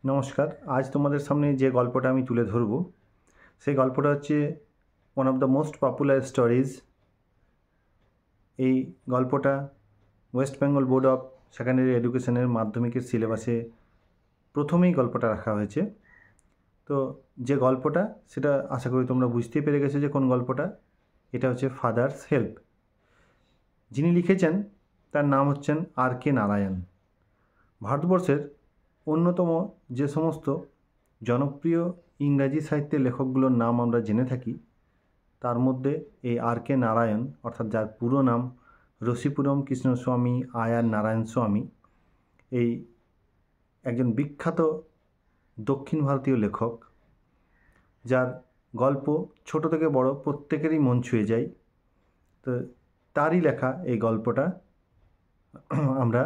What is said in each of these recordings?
নমস্কার। আজ তোমাদের সামনে যে গল্পটা আমি তুলে ধরব সেই গল্পটা হচ্ছে one of the most popular stories. এই গল্পটা West Bengal board of secondary এডুকেশনের মাধ্যমিকের সিলেবাসে প্রথমেই গল্পটা রাখা হয়েছে। তো যে গল্পটা সেটা আশা করি তোমরা বুঝতেই পেরে গেছো যে কোন গল্পটা। এটা হচ্ছে ফাদার্স হেল্প। যিনি লিখেছেন তার নাম হচ্ছেন আর.কে. নারায়ণ। ভারতবর্ষের অন্যতম যে সমস্ত জনপ্রিয় ইংরাজি সাহিত্যের লেখকগুলোর নাম আমরা জেনে থাকি তার মধ্যে এই আর.কে. নারায়ণ, অর্থাৎ যার পুরো নাম রসিপুরম কৃষ্ণস্বামী আয়ার নারায়ণ স্বামী, এই একজন বিখ্যাত দক্ষিণ ভারতীয় লেখক, যার গল্প ছোট থেকে বড় প্রত্যেকেরই মন ছুঁয়ে যায়। তো তারই লেখা এই গল্পটা আমরা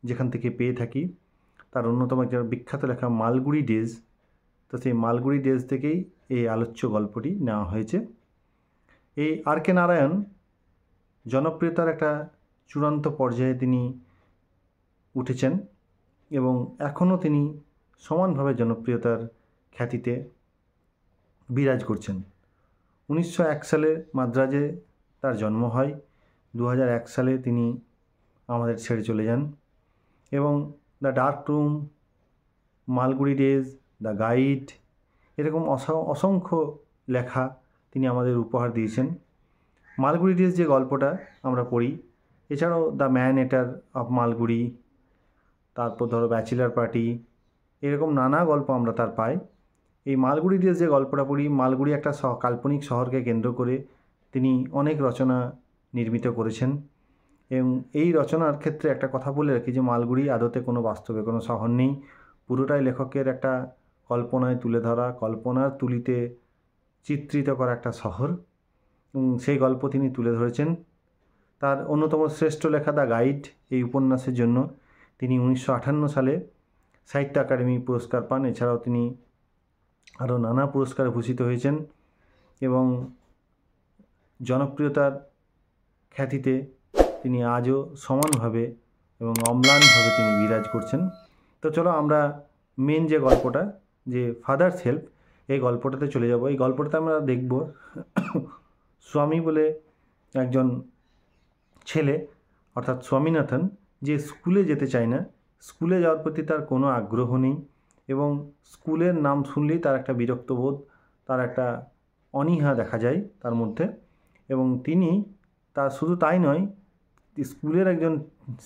যেখান থেকে পেয়ে থাকি তার অন্যতম একটা বিখ্যাত লেখা মালগুড়ি ডেজ। তো সেই মালগুড়ি ডেজ থেকেই এই আলোচ্য গল্পটি নেওয়া হয়েছে। এই আর.কে. নারায়ণ জনপ্রিয়তার একটা চূড়ান্ত পর্যায়ে তিনি উঠেছেন এবং এখনও তিনি সমানভাবে জনপ্রিয়তার খ্যাতিতে বিরাজ করছেন। 1901 সালে মাদ্রাজে তার জন্ম হয়। 2001 সালে তিনি আমাদের ছেড়ে চলে যান এবং the dark room, Malgudi days, the guide, এরকম অসংখ্য লেখা তিনি আমাদের উপহার দিয়েছেন। মালগুড়ি ডেজ যে গল্পটা আমরা পড়ি, এছাড়াও দ্য ম্যান এটার অফ মালগুড়ি, তারপর ধরো ব্যাচেলার পার্টি, এরকম নানা গল্প আমরা তার পাই। এই মালগুড়ি ডেজ যে গল্পটা পড়ি, মালগুড়ি একটা কাল্পনিক শহরকে কেন্দ্র করে তিনি অনেক রচনা নির্মিত করেছেন এবং এই রচনার ক্ষেত্রে একটা কথা বলে রাখি যে মালগুড়ি আদতে কোনো বাস্তবে কোনো শহর নেই, পুরোটাই লেখকের একটা কল্পনায় তুলে ধরা, কল্পনার তুলিতে চিত্রিত করা একটা শহর। সেই গল্প তিনি তুলে ধরেছেন। তার অন্যতম শ্রেষ্ঠ লেখা দ্য গাইড, এই উপন্যাসের জন্য তিনি 1958 সালে সাহিত্য একাডেমি পুরস্কার পান। এছাড়াও তিনি আরও নানা পুরস্কারে ভূষিত হয়েছেন এবং জনপ্রিয়তার খ্যাতিতে তিনি আজও সমানভাবে এবং অম্লানভাবে তিনি বিরাজ করছেন। তো চলো আমরা মেন যে গল্পটা, যে ফাদার্স হেল্প, এই গল্পটাতে চলে যাব। এই গল্পটাতে আমরা দেখব স্বামী বলে একজন ছেলে, অর্থাৎ স্বামীনাথন, যে স্কুলে যেতে চায় না, স্কুলে যাওয়ার প্রতি তার কোনো আগ্রহ নেই এবং স্কুলের নাম শুনলেই তার একটা বিরক্তবোধ, তার একটা অনীহা দেখা যায় তার মধ্যে। এবং তিনি তার শুধু তাই নয়, স্কুলের একজন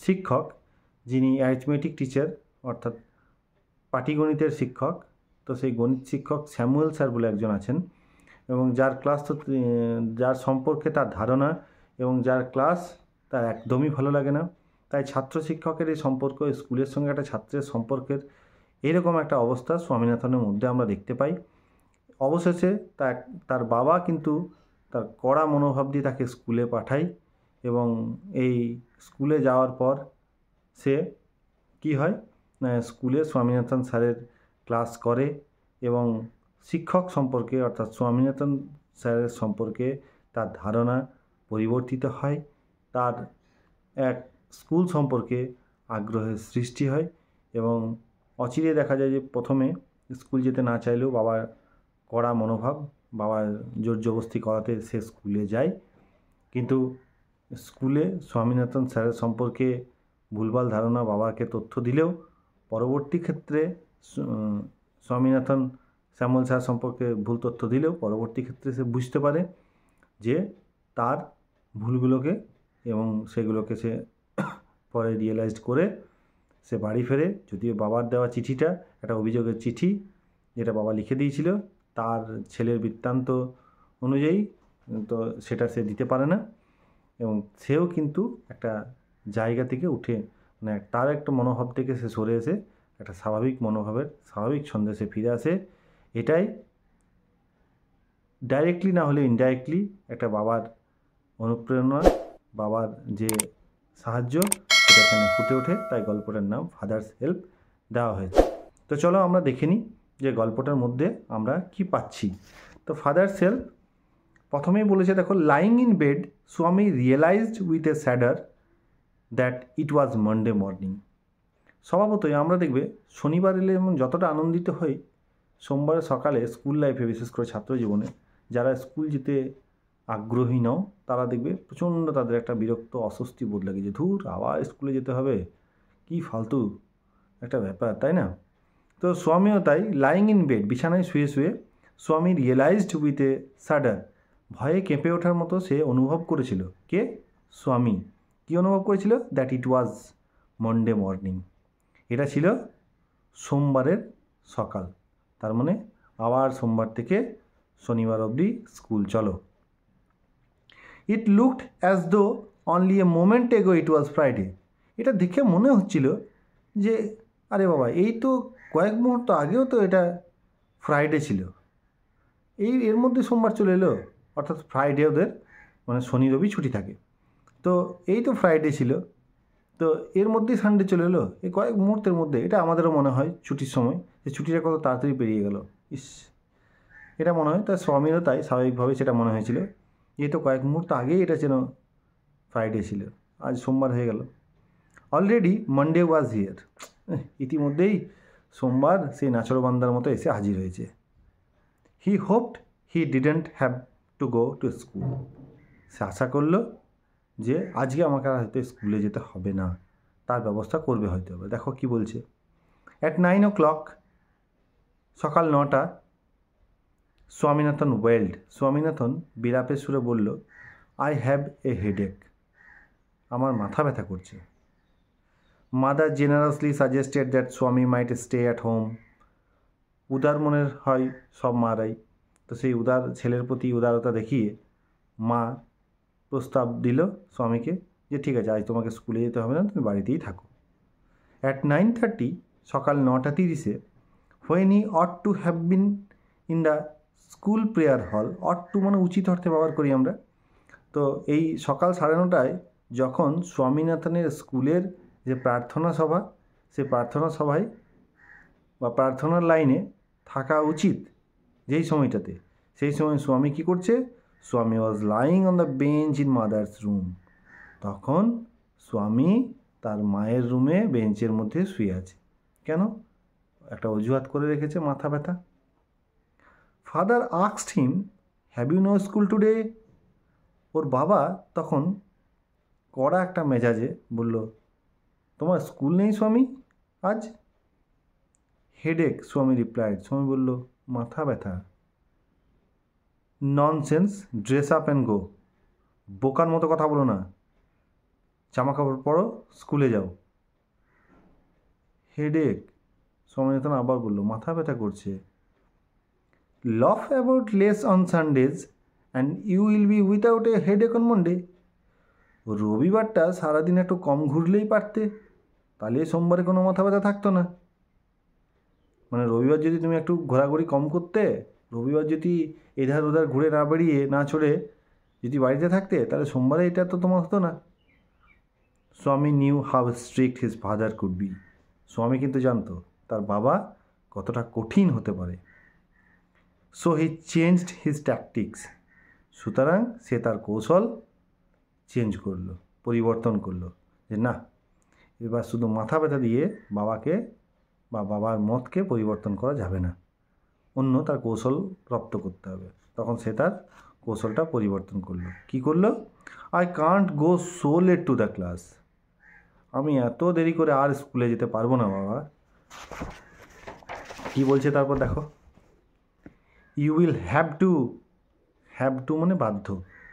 শিক্ষক, যিনি অ্যারিথমেটিক টিচার অর্থাৎ পাটিগণিতের শিক্ষক, তো সেই গণিত শিক্ষক স্যামুয়েল স্যার বলে একজন আছেন এবং যার ক্লাস তো যার সম্পর্কে তার ধারণা এবং যার ক্লাস তার একদমই ভালো লাগে না। তাই ছাত্র শিক্ষকের এই সম্পর্ক, স্কুলের সঙ্গে একটা ছাত্রের সম্পর্কের এরকম একটা অবস্থা স্বামীনাথনের মধ্যে আমরা দেখতে পাই। অবশেষে তার বাবা কিন্তু তার কড়া মনোভাব দিয়ে তাকে স্কুলে পাঠায় এবং এই স্কুলে যাওয়ার পর সে কি হয় না, স্কুলে স্বামীনাথন স্যারের ক্লাস করে এবং শিক্ষক সম্পর্কে অর্থাৎ স্বামীনাথন স্যারের সম্পর্কে তার ধারণা পরিবর্তিত হয়। তার এক স্কুল সম্পর্কে আগ্রহের সৃষ্টি হয় এবং অচিরে দেখা যায় যে প্রথমে স্কুল যেতে না চাইলেও বাবার কড়া মনোভাব, বাবার জোর জবরদস্তি করাতে সে স্কুলে যায়। কিন্তু স্কুলে স্বামীনাথন স্যারের সম্পর্কে ভুলভাল ধারণা বাবাকে তথ্য দিলেও পরবর্তী ক্ষেত্রে স্বামীনাথন স্যামুয়েল স্যার সম্পর্কে ভুল তথ্য দিলেও পরবর্তী ক্ষেত্রে সে বুঝতে পারে যে তার ভুলগুলোকে এবং সেগুলোকে সে পরে রিয়েলাইজড করে সে বাড়ি ফেরে। যদিও বাবার দেওয়া চিঠিটা একটা অভিযোগের চিঠি, যেটা বাবা লিখে দিয়েছিল তার ছেলের বৃত্তান্ত অনুযায়ী, তো সেটা সে দিতে পারে না এবং সেও কিন্তু একটা জায়গা থেকে উঠে, মানে তার একটা মনোভাব থেকে সে সরে এসে একটা স্বাভাবিক মনোভাবের স্বাভাবিক ছন্দে সে ফিরে আসে। এটাই ডাইরেক্টলি না হলে ইনডাইরেক্টলি একটা বাবার অনুপ্রেরণা, বাবার যে সাহায্য, সেটা এখানে ফুটে ওঠে। তাই গল্পটার নাম ফাদার্স হেল্প দেওয়া হয়েছে। তো চলো আমরা দেখে নিই যে গল্পটার মধ্যে আমরা কি পাচ্ছি। তো ফাদার্স হেল্প প্রথমেই বলেছে, দেখো, লাইং ইন বেড স্বামী realized with a shudder that it was Monday morning. স্বভাবতই আমরা দেখবে শনিবার এলে যেমন যতটা আনন্দিত হই, সোমবার সকালে স্কুল লাইফে বিশেষ করে ছাত্র জীবনে যারা স্কুল যেতে আগ্রহী নও তারা দেখবে প্রচণ্ড তাদের একটা বিরক্ত অস্বস্তি বোধ লাগে যে ধুর আবার স্কুলে যেতে হবে, কি ফালতু একটা ব্যাপার, তাই না? তো স্বামীও তাই, লাইং ইন বেড, বিছানায় শুয়ে শুয়ে স্বামী রিয়েলাইজড উইথ এ সাডার, ভয়ে কেঁপে ওঠার মতো সে অনুভব করেছিল। কে? স্বামী। কী অনুভব করেছিল? That it was Monday morning, এটা ছিল সোমবারের সকাল। তার মানে আবার সোমবার থেকে শনিবার অবধি স্কুল চলো। It looked as though only a moment এগো ইট ওয়াজ ফ্রাইডে, এটা দেখে মনে হচ্ছিল যে আরে বাবা এই তো কয়েক মুহূর্ত আগেও তো এটা ফ্রাইডে ছিল, এর মধ্যে সোমবার চলে এলো। অর্থাৎ ফ্রাইডে ওদের মানে শনি রবি ছুটি থাকে, তো এই তো ফ্রাইডে ছিল, তো এর মধ্যেই সানডে চলে এলো এই কয়েক মুহূর্তের মধ্যে। এটা আমাদেরও মনে হয় ছুটির সময় যে ছুটিটা কত তাড়াতাড়ি পেরিয়ে গেল, ইস, এটা মনে হয়। তার স্বামীরও তাই স্বাভাবিকভাবে সেটা মনে হয়েছিল, এই তো কয়েক মুহূর্ত আগেই এটা যেন ফ্রাইডে ছিল, আজ সোমবার হয়ে গেল। অলরেডি মানডে ওয়াজ হিয়ার, ইতিমধ্যেই সোমবার সেই নাচরবান্দার মতো এসে হাজির হয়েছে। He hoped he didn't have to go to school, সে আশা করলো যে আজকে আমাকে আর হয়তো স্কুলে যেতে হবে না, তার ব্যবস্থা করবে হয়তো। দেখো কি বলছে, অ্যাট 9 o'clock, সকাল 9টা, স্বামীনাথন ওয়েল্ড, স্বামীনাথন বিলাপের সুরে বলল, আই হ্যাভ এ হেডেক, আমার মাথা ব্যথা করছে। মাদার জেনারাসলি সাজেস্টেড দ্যাট স্বামী মাইট স্টে অ্যাট হোম, উদার মনের হয় সব মারাই, তো সেই উদার ছেলের প্রতি উদারতা দেখিয়ে মা প্রস্তাব দিল স্বামীকে যে ঠিক আছে আজ তোমাকে স্কুলে যেতে হবে না, তুমি বাড়িতেই থাকো। অ্যাট 9:30, সকাল 9:30, when he ought to have been in the school prayer hall, ought two মানে উচিত অর্থে ব্যবহার করি আমরা, তো এই সকাল 9:30টায় যখন স্বামীনাথনের স্কুলের যে প্রার্থনা সভা, সে প্রার্থনা সভায় বা প্রার্থনার লাইনে থাকা উচিত যেই সময়টাতে, সেই সময় স্বামী কী করছে? স্বামী was lying on the bench in mother's room, তখন স্বামী তার মায়ের রুমে বেঞ্চের মধ্যে শুয়ে আছে। কেন? একটা অজুহাত করে রেখেছে, মাথা ব্যথা। Father asked him, have you no school today, ওর বাবা তখন কড়া একটা মেজাজে বলল, তোমার স্কুল নেই স্বামী আজ? হেডেক, স্বামী রিপ্লাইড, স্বামী বলল, মাথা ব্যথা। Nonsense, dress up and go, বোকার মতো কথা বলো না, জামা কাপড় পরো, স্কুলে যাও। হেডেক, স্বামীনাথন আবার বলল, মাথা ব্যথা করছে। Laugh about less on Sundays and you will be without a headache on Monday, রবিবারটা সারাদিন একটু কম ঘুরলেই পারতে, তাহলে সোমবারে কোনো মাথা ব্যথা থাকতো না। মানে রবিবার যদি তুমি একটু ঘোরাঘুরি কম করতে, রবিবার যদি এধার ওধার ঘুরে না বেরিয়ে না চড়ে যদি বাড়িতে থাকতে, তাহলে সোমবারে এটা তো তোমার হতো না। স্বামী new how strict his father could be, স্বামী কিন্তু জানতো তার বাবা কতটা কঠিন হতে পারে। So he changed his tactics, সুতরাং সে তার কৌশল চেঞ্জ করলো, পরিবর্তন করলো, যে না এবার শুধু মাথা ব্যথা দিয়ে বাবাকে বা বাবার মতকে পরিবর্তন করা যাবে না, অন্য তার কৌশল রপ্ত করতে হবে। তখন সে তার কৌশলটা পরিবর্তন করলো। কি করলো? I can't go so late to the class, আমি এত দেরি করে আর স্কুলে যেতে পারবো না বাবা। কি বলছে তারপর দেখো, you will have to, have to মানে বাধ্য,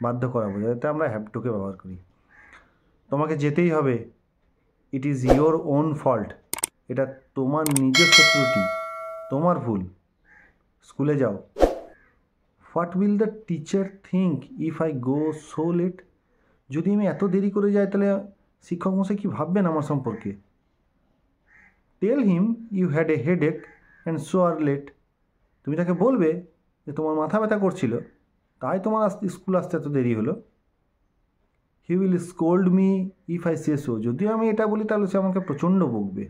বাধ্য করা বোঝায়, যাতে আমরা হ্যাভ টুকে ব্যবহার করি। তোমাকে যেতেই হবে, it is your own fault, এটা তোমার নিজস্ব ত্রুটি, তোমার ভুল, স্কুলে যাও। What will the teacher think if I go so late, যদি আমি এত দেরি করে যাই তাহলে শিক্ষক মশাই কী ভাববেন আমার সম্পর্কে। Tell him you had a headache and so are late, তুমি তাকে বলবে যে তোমার মাথা ব্যথা করছিল, তাই তোমার স্কুল আসতে এত দেরি হলো। He will scold me if I say so, যদি আমি এটা বলি তাহলে সে আমাকে প্রচণ্ড বকবে।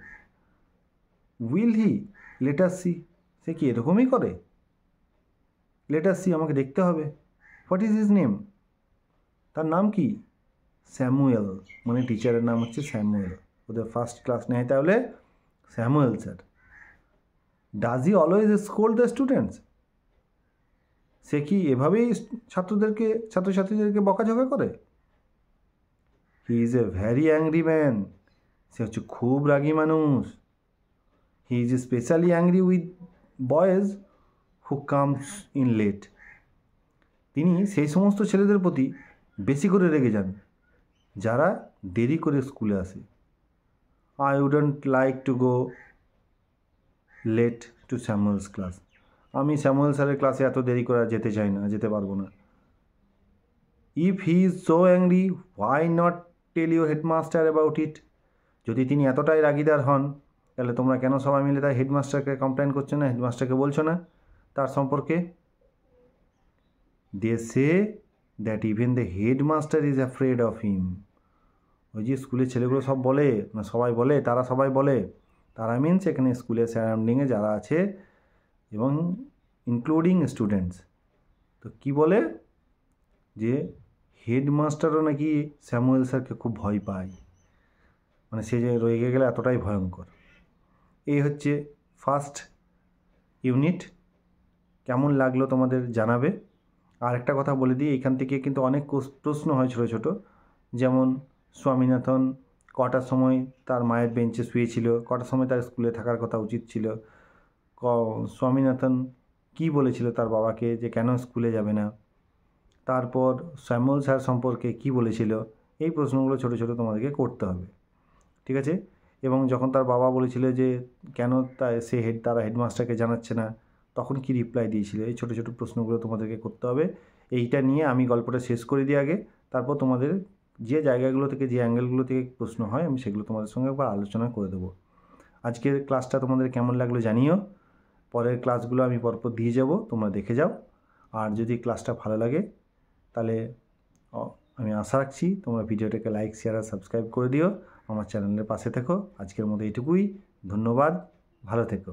Will he, let us see, সে কি এরকমই করে? লেট আস সি, আমাকে দেখতে হবে। হোয়াট ইজ হিজ নেম, তার নাম কি? স্যামুয়েল, মানে টিচারের নাম হচ্ছে স্যামুয়েল, ওদের ফার্স্ট ক্লাস নেয় তাহলে Samuel sir, does he always scold the students? সে কি এভাবেই ছাত্রছাত্রীদেরকে বকাঝকা করে? He is a very angry man. সে হচ্ছে খুব রাগী মানুষ। He is specially angry with boys who comes in late. তিনি সেই সমস্ত ছেলেদের প্রতি বেশি করে রেগে যান যারা দেরি করে স্কুলে আসে। I wouldn't like to go late to Samuel's class. আমি স্যামুয়েল স্যারের ক্লাসে এত দেরি করে যেতে চাই না, যেতে পারবো না। If he is so angry, why not tell your headmaster about it? যদি তিনি এতটাই রাগিদার হন, তাহলে তোমরা কেন সবাই মিলে তাই হেডমাস্টারকে কমপ্লেন করছো না, হেডমাস্টারকে বলছো না তার সম্পর্কে? They say that even the headmaster is afraid of him. ওই যে স্কুলের ছেলেগুলো সব বলে, না সবাই বলে, তারা সবাই বলে, তারা মিনস এখানে স্কুলের সারাউন্ডিংয়ে যারা আছে এবং ইনক্লুডিং স্টুডেন্টস। তো কী বলে যে হেডমাস্টারও নাকি স্যামুয়েল স্যারকে খুব ভয় পায়, মানে সে যে রেগে গেলে এতটাই ভয়ঙ্কর। এই হচ্ছে ফার্স্ট ইউনিট। কেমন লাগলো তোমাদের জানাবে। আর একটা কথা বলে দিই, এখান থেকে কিন্তু অনেক প্রশ্ন হয় ছোটো ছোটো, যেমন স্বামীনাথন কটার সময় তার মায়ের বেঞ্চে শুয়েছিল, কটার সময় তার স্কুলে থাকার কথা উচিত ছিল, স্বামীনাথন কী বলেছিল তার বাবাকে যে কেন স্কুলে যাবে না, তারপর স্যামুয়েল স্যার সম্পর্কে কী বলেছিল, এই প্রশ্নগুলো ছোটো ছোটো তোমাদেরকে করতে হবে, ঠিক আছে? এবং যখন তার বাবা বলেছিল যে কেন তারা হেডমাস্টারকে জানাচ্ছে না, তখন কি রিপ্লাই দিয়েছিল, এই ছোটো ছোটো প্রশ্নগুলো তোমাদেরকে করতে হবে। এইটা নিয়ে আমি গল্পটা শেষ করে দিই আগে, তারপর তোমাদের যে জায়গাগুলো থেকে, যে অ্যাঙ্গেলগুলো থেকে প্রশ্ন হয় আমি সেগুলো তোমাদের সঙ্গে একবার আলোচনা করে দেবো। আজকের ক্লাসটা তোমাদের কেমন লাগলো জানিও। পরের ক্লাসগুলো আমি পরপর দিয়ে যাব, তোমরা দেখে যাও। আর যদি ক্লাসটা ভালো লাগে তাহলে আমি আশা রাখছি তোমরা ভিডিওটাকে লাইক, শেয়ার আর সাবস্ক্রাইব করে দিও। আমার চ্যানেলের পাশে থেকো। আজকের মতো এইটুকুই। ধন্যবাদ, ভালো থেকো।